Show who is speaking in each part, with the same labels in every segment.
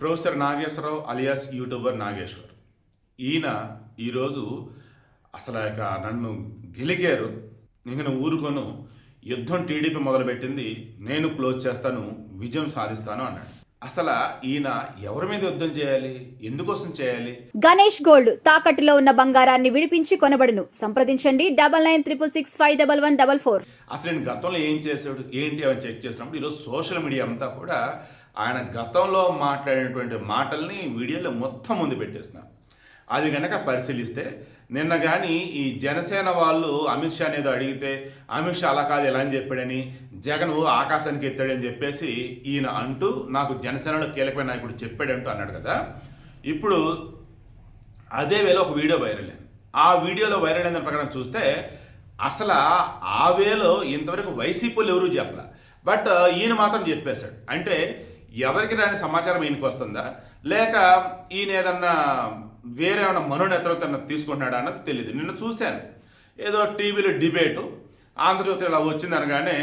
Speaker 1: Professor Nageswararao alias youtuber Nageswar. ఈయన ఈరోజు అసలు ఇక నన్ను గెలికారు, నేను ఊరుకోను, యుద్ధం టీడీపీ మొదలుపెట్టింది, నేను క్లోజ్ చేస్తాను, విజయం సాధిస్తాను అన్నాడు. అసలు ఈయన ఎవరి మీద యుద్ధం చేయాలి, ఎందుకోసం చేయాలి?
Speaker 2: గణేష్ గోల్డ్ తాకట్టులో ఉన్న బంగారాన్ని విడిపించి కొనబడును. సంప్రదించండి 9966651144.
Speaker 1: అసలు నేను గతంలో ఏం చేశాడు ఏంటి అని చెక్ చేసినప్పుడు ఈరోజు సోషల్ మీడియా అంతా కూడా ఆయన గతంలో మాట్లాడినటువంటి మాటల్ని వీడియోలో మొత్తం ముందు పెట్టేస్తున్నారు. అది కనుక పరిశీలిస్తే నిన్న కానీ ఈ జనసేన వాళ్ళు అమిత్ షా ఏదో అడిగితే అమిత్ షా అలా కాదు ఎలా అని చెప్పాడని, జగన్ ఆకాశానికి ఎత్తాడని చెప్పేసి ఈయన అంటూ నాకు జనసేనలో కీలకమైన నాయకుడు చెప్పాడంటూ అన్నాడు కదా. ఇప్పుడు అదే వేళ ఒక వీడియో వైరల్ అయింది. ఆ వీడియోలో వైరల్ అయిన ప్రకారం చూస్తే అసలు ఆ వేలో ఇంతవరకు వైసీపీలు ఎవరూ చెప్పలే, బట్ ఈయన మాత్రం చెప్పేశాడు. అంటే ఎవరికి రాని సమాచారం ఈయనకి వస్తుందా, లేక ఈయన ఏదన్నా వేరే ఏమైనా మనోనేతృత్వం తీసుకుంటున్నాడా అన్నది తెలియదు. నిన్న చూశాను ఏదో టీవీలో డిబేటు, ఆంధ్రజ్యోతి ఇలా వచ్చింది అనగానే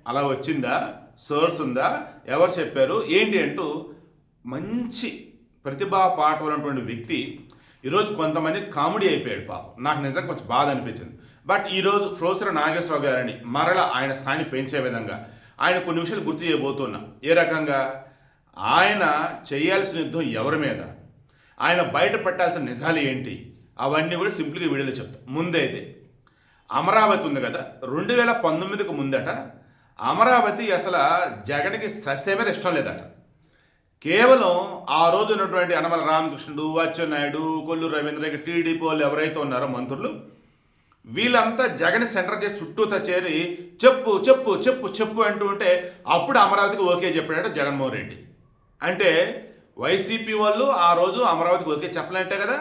Speaker 1: అలా వచ్చిందా, సోర్స్ ఉందా, ఎవరు చెప్పారు ఏంటి అంటూ మంచి ప్రతిభా పాఠం ఉన్నటువంటి వ్యక్తి ఈరోజు కొంతమంది కామెడీ అయిపోయాడు. పాపం నాకు నిజంగా కొంచెం బాధ అనిపించింది. బట్ ఈరోజు ప్రొఫెసర్ నాగేశ్వరరావు గారిని మరలా ఆయన స్థాయిని పెంచే విధంగా ఆయన కొన్ని నిమిషాలు గుర్తు చేయబోతున్నా. ఏ రకంగా ఆయన చేయాల్సిన యుద్ధం ఎవరి మీద, ఆయన బయట పెట్టాల్సిన నిజాలు ఏంటి, అవన్నీ కూడా సింపుల్గా వీడియోలో చెప్తాం. ముందైతే అమరావతి ఉంది కదా, 2019కు ముందట అమరావతి అసలు జగన్కి సస్యమే ఇష్టం లేదట. కేవలం ఆ రోజు ఉన్నటువంటి యనమల రామకృష్ణుడు, అచ్చెన్నాయుడు, కొల్లూరు రవీంద్ర, టీడీపీ వాళ్ళు ఎవరైతే ఉన్నారో మంత్రులు, వీళ్ళంతా జగన్ సెంటర్ చేసి చుట్టూతా చేరి చెప్పు చెప్పు చెప్పు చెప్పు అంటూ ఉంటే అప్పుడు అమరావతికి ఓకే చెప్పాడట జగన్మోహన్ రెడ్డి. అంటే వైసీపీ వాళ్ళు ఆ రోజు అమరావతికి ఓకే చెప్పలేంటే కదా.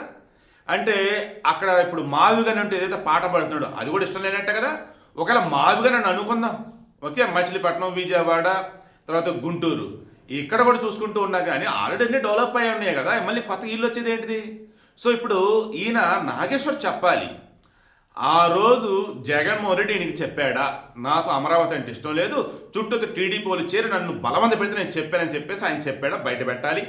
Speaker 1: అంటే అక్కడ ఇప్పుడు మావిగన్ అంటే ఏదైతే పాట పాడుతున్నాడో అది కూడా ఇష్టం లేనట్టే కదా. ఒకవేళ మావిగన్ అని అనుకుందాం, ఓకే, మచిలీపట్నం, విజయవాడ, తర్వాత గుంటూరు ఇక్కడ కూడా చూసుకుంటూ ఉన్నా కానీ ఆల్రెడీ అన్నీ డెవలప్ అయ్యి ఉన్నాయి కదా, మళ్ళీ కొత్త ఇల్లు వచ్చేది ఏంటిది? సో ఇప్పుడు ఈయన నాగేశ్వర్ చెప్పాలి, ఆ రోజు జగన్మోహన్ రెడ్డి ఈయనకి చెప్పాడా నాకు అమరావతి అంటే ఇష్టం లేదు, చుట్టూ టీడీపీ వాళ్ళు చేరి నన్ను బలవంత పెడితే నేను చెప్పానని చెప్పేసి ఆయన చెప్పాడా బయట పెట్టాలి.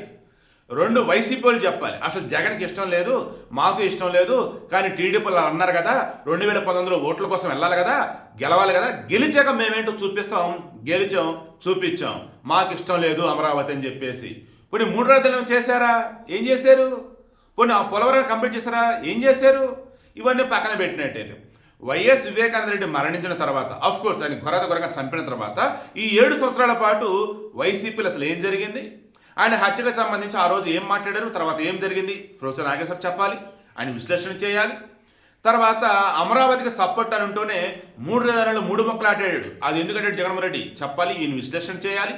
Speaker 1: రెండు వైసీపీ వాళ్ళు చెప్పాలి, అసలు జగన్కి ఇష్టం లేదు, మాకు ఇష్టం లేదు, కానీ టీడీపీ వాళ్ళు అన్నారు కదా 2019లో ఓట్ల కోసం వెళ్ళాలి కదా, గెలవాలి కదా, గెలిచాక మేమేంటో చూపిస్తాం, గెలిచాం, చూపించాం, మాకు ఇష్టం లేదు అమరావతి అని చెప్పేసి. పోనీ 3 రాజధానులు చేశారా, ఏం చేశారు? పోనీ ఆ పోలవరం కంప్లీట్ చేశారా, ఏం చేశారు? ఇవన్నీ పక్కన పెట్టినట్టయితే వైఎస్ వివేకానంద రెడ్డి మరణించిన తర్వాత, అఫ్ కోర్స్ ఆయన ఘోరంగా చంపిన తర్వాత ఈ 7 సంవత్సరాల పాటు వైసీపీలు అసలు ఏం జరిగింది, ఆయన హత్యకు సంబంధించి ఆ రోజు ఏం మాట్లాడారు, తర్వాత ఏం జరిగింది ప్రొఫెసర్ నాగేశ్వర్ చెప్పాలి, ఆయన విశ్లేషణ చేయాలి. తర్వాత అమరావతికి సపోర్ట్ అని ఉంటూనే 3 రాజధానులు 3 మొక్కలు ఆడాడు, అది ఎందుకంటే జగన్మోహన్ రెడ్డి చెప్పాలి, ఈయన విశ్లేషణ చేయాలి.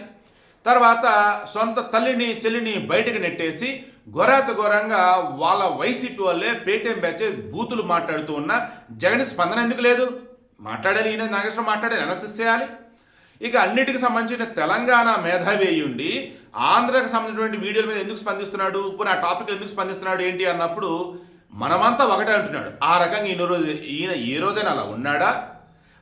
Speaker 1: తర్వాత సొంత తల్లిని చెల్లిని బయటకు నెట్టేసి ఘోరంగా వాళ్ళ వైసీపీ వాళ్ళే పేటీఎం బ్యాచ్ బూతులు మాట్లాడుతూ ఉన్న జగన్ స్పందన ఎందుకు లేదు? మాట్లాడాలి, ఈయన నాగేశ్వరం మాట్లాడాలి, అనాలిసిస్ చేయాలి. ఇక అన్నిటికి సంబంధించిన తెలంగాణ మేధావి అయ్యుండి ఆంధ్రాకి సంబంధించినటువంటి వీడియోల మీద ఎందుకు స్పందిస్తున్నాడు, పోనీ ఆ టాపిక్ ఎందుకు స్పందిస్తున్నాడు ఏంటి అన్నప్పుడు మనమంతా ఒకటే అంటున్నాడు. ఆ రకంగా ఈయన ఏ రోజైనా అలా ఉన్నాడా?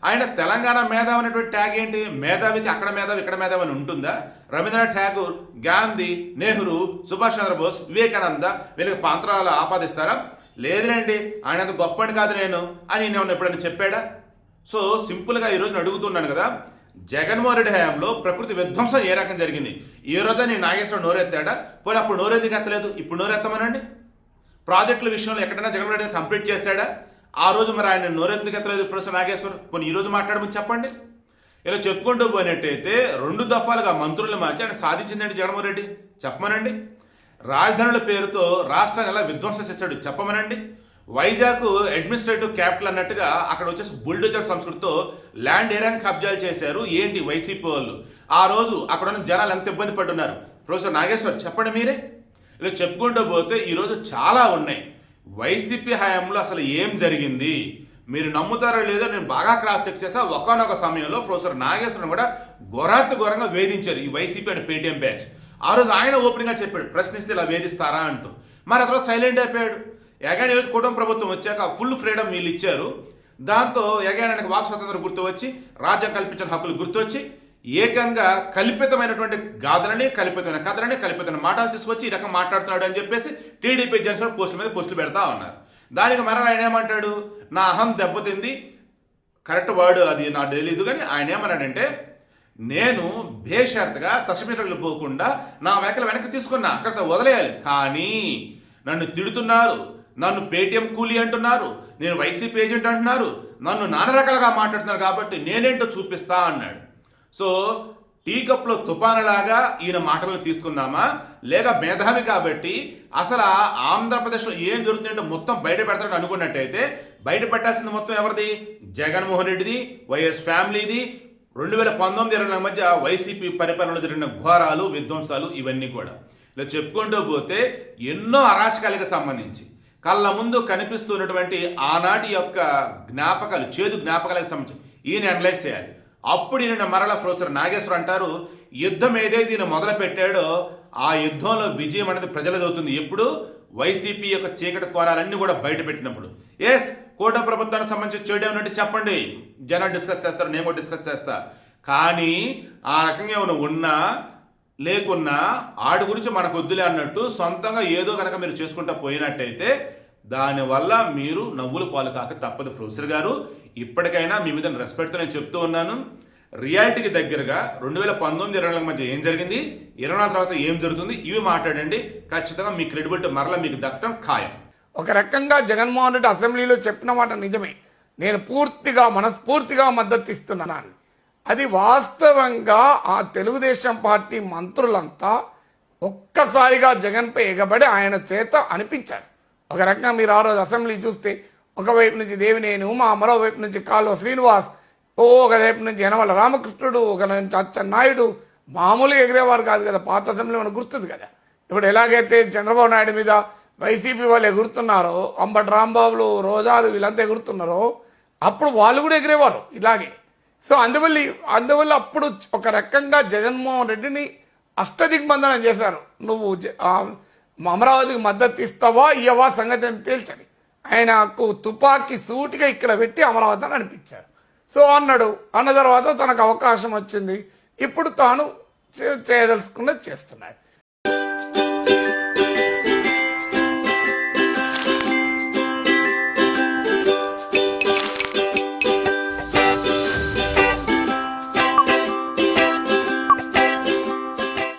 Speaker 1: ఆయన తెలంగాణ మేధావి అనేటువంటి ట్యాగ్ ఏంటి? మేధావికి అక్కడ మేధావి ఇక్కడ మేధావి అని ఉంటుందా? రవీంద్రనాథ్ ఠాగూర్, గాంధీ, నెహ్రూ, సుభాష్ చంద్రబోస్, వివేకానంద వీళ్ళకి పాంత్రాలు ఆపాదిస్తారా? లేదులేండి, ఆయన అంత గొప్పని కాదు నేను అని నేను ఎప్పుడైనా చెప్పాడా? సో సింపుల్గా ఈరోజు అడుగుతున్నాను కదా, జగన్మోహన్ రెడ్డి హయాంలో ప్రకృతి విధ్వంసం ఏ రకం జరిగింది? ఏ రోజు నేను నాగేశ్వరం నోరెత్తాడా? పోనీ అప్పుడు నోరెందుకు ఎత్తలేదు, ఇప్పుడు నోరెత్తమనండి. ప్రాజెక్టుల విషయంలో ఎక్కడైనా జగన్మోహన్ రెడ్డి కంప్లీట్ చేశాడా? ఆ రోజు మరి ఆయన నోరెందుకు ఎత్తలేదు ప్రొఫెసర్ నాగేశ్వర్? కొన్ని ఈరోజు మాట్లాడమని చెప్పండి. ఇలా చెప్పుకుంటూ పోయినట్టయితే 2 దఫాలుగా మంత్రులు మార్చి ఆయన సాధించిందండి జగన్మోహన్ రెడ్డి, చెప్పమనండి. రాజధానుల పేరుతో రాష్ట్రాన్ని ఎలా విధ్వంసం చేశాడు చెప్పమనండి. వైజాగ్ అడ్మినిస్ట్రేటివ్ క్యాపిటల్ అన్నట్టుగా అక్కడ వచ్చేసి బుల్డోజర్ సంస్కృతితో ల్యాండ్ ఏరియాని కబ్జాలు చేశారు ఏంటి వైసీపీ వాళ్ళు. ఆ రోజు అక్కడ ఉన్న జనాలు ఎంత ఇబ్బంది పడుతున్నారు ప్రొఫెసర్ నాగేశ్వర్ చెప్పండి మీరే. ఇలా చెప్పుకుంటూ పోతే ఈరోజు చాలా ఉన్నాయి. వైసీపీ హయాంలో అసలు ఏం జరిగింది మీరు నమ్ముతారో లేదో నేను బాగా క్రాస్ చెక్ చేసా. ఒకానొక సమయంలో ప్రొఫెసర్ నాగేశ్వరం కూడా ఘోరంగా వేధించారు ఈ వైసీపీ అండ్ పేటీఎం బ్యాచ్. ఆ రోజు ఆయన ఓపెనింగ్గా చెప్పాడు, ప్రశ్నిస్తే ఇలా వేధిస్తారా అంటూ. మరి అక్కడ సైలెంట్ అయిపోయాడు. ఎగాని ఈరోజు కుటుంబ ప్రభుత్వం వచ్చాక ఫుల్ ఫ్రీడమ్ వీళ్ళు ఇచ్చారు. దాంతో ఎగాని ఆయనకు వాక్ స్వాతంత్రం గుర్తు వచ్చి, రాజ్యం కల్పించిన హక్కులు గుర్తు వచ్చి ఏకంగా కల్పితమైనటువంటి గాథలని, కల్పితమైన కథలని, కల్పితమైన మాటలు తీసుకొచ్చి ఈ రకం మాట్లాడుతున్నాడు అని చెప్పేసి టీడీపీ జనసేన పోస్టుల మీద పోస్టులు పెడతా ఉన్నారు. దానికి మరలా ఆయన ఏమంటాడు, నా అహం దెబ్బతింది, కరెక్ట్ వర్డ్ అది నాకు తెలీదు, కానీ ఆయన ఏమన్నాడంటే, నేను బేషరతుగా సస్పెన్షన్లు పోకుండా నా వ్యాఖ్యలు వెనక్కి తీసుకున్నా, అక్కడితో వదిలేయాలి, కానీ నన్ను తిడుతున్నారు, నన్ను పేటీఎం కూలీ అంటున్నారు, నేను వైసీపీ ఏజెంట్ అంటున్నారు, నన్ను నానా రకాలుగా మాట్లాడుతున్నారు, కాబట్టి నేనేంటో చూపిస్తా అన్నాడు. సో టీ కప్లో తుఫానులాగా ఈయన మాటలను తీసుకుందామా, లేక మేధావి కాబట్టి అసలు ఆంధ్రప్రదేశ్లో ఏం జరుగుతుందంటే మొత్తం బయట పెడతాడని అనుకున్నట్టయితే బయట పెట్టాల్సింది మొత్తం ఎవరిది? జగన్మోహన్ రెడ్డిది, వైఎస్ ఫ్యామిలీది. 2019-20 మధ్య వైసీపీ పరిపాలనలో జరిగిన ఘోరాలు, విధ్వంసాలు ఇవన్నీ కూడా ఇలా చెప్పుకుంటూ పోతే ఎన్నో అరాచకాలకు సంబంధించి కళ్ళ ముందు కనిపిస్తున్నటువంటి ఆనాటి యొక్క జ్ఞాపకాలు, చేదు జ్ఞాపకాలకు సంబంధించి ఈయన అనలైజ్ చేయాలి. అప్పుడు ఈయన మరల ప్రొఫెసర్ నాగేశ్వర అంటారు, యుద్ధం ఏదైతే ఈయన మొదలు పెట్టాడో ఆ యుద్ధంలో విజయం అనేది ప్రజలది అవుతుంది ఎప్పుడు? వైసీపీ యొక్క చీకటి కోణాలన్నీ కూడా బయట పెట్టినప్పుడు. ఎస్, కూటమి ప్రభుత్వానికి సంబంధించి చెడు ఏమన్నట్టు చెప్పండి, జనాలు డిస్కస్ చేస్తారు, నేను కూడా డిస్కస్ చేస్తా, కానీ ఆ రకంగా ఏమైనా ఉన్నా లేకున్నా ఆడి గురించి మనకు వద్దులే అన్నట్టు సొంతంగా ఏదో కనుక మీరు చేసుకుంటా పోయినట్టయితే దానివల్ల మీరు నవ్వులు పాలు కాక తప్పదు. ప్రొఫెసర్ గారు, ఇప్పటికైనా మీ మీద రెస్పెక్ట్తో నేను చెప్తూ ఉన్నాను. రియాలిటీకి దగ్గరగా 2019-20 మధ్య ఏం జరిగింది, 24 తర్వాత ఏం జరుగుతుంది, ఇవి మాట్లాడండి. ఖచ్చితంగా మీ క్రెడిబిలిటీ మరలా మీకు దక్కడం ఖాయం.
Speaker 3: ఒక రకంగా జగన్మోహన్ రెడ్డి అసెంబ్లీలో చెప్పిన మాట నిజమే, నేను పూర్తిగా మనస్ఫూర్తిగా మద్దతు ఇస్తున్నాను. అది వాస్తవంగా ఆ తెలుగుదేశం పార్టీ మంత్రులంతా ఒక్కసారిగా జగన్పై ఎగబడి ఆయన చేత అనిపించారు. ఒక రకంగా మీరు ఆ రోజు అసెంబ్లీ చూస్తే ఒకవైపు నుంచి దేవినేని ఉమా, మరోవైపు నుంచి కాలువ శ్రీనివాస్, ఒకవైపు నుంచి యనమల రామకృష్ణుడు, ఒక నుంచి అచ్చెన్నాయుడు, మామూలుగా ఎగిరేవారు కాదు కదా. పాత అసెంబ్లీ మనకు గుర్తుంది కదా. ఇప్పుడు ఎలాగైతే చంద్రబాబు నాయుడు మీద వైసీపీ వాళ్ళు ఎగురుతున్నారో, అంబటి రాంబాబులు, రోజాలు వీళ్ళంతా ఎగురుతున్నారో, అప్పుడు వాళ్ళు కూడా ఎగిరేవారు ఇలాగే. సో అందువల్ల అప్పుడు ఒక రకంగా జగన్మోహన్ రెడ్డిని అష్టదిగ్బంధనం చేశారు. నువ్వు అమరావతికి మద్దతు ఇస్తావా ఇవ్వవా సంగతి అని తేల్చని ఆయనకు తుపాకీ సూటిగా ఇక్కడ పెట్టి అమరావతి అని అనిపించారు. సో అన్న తర్వాత తనకు అవకాశం వచ్చింది, ఇప్పుడు తాను చేయదలుచుకున్నది చేస్తున్నాడు.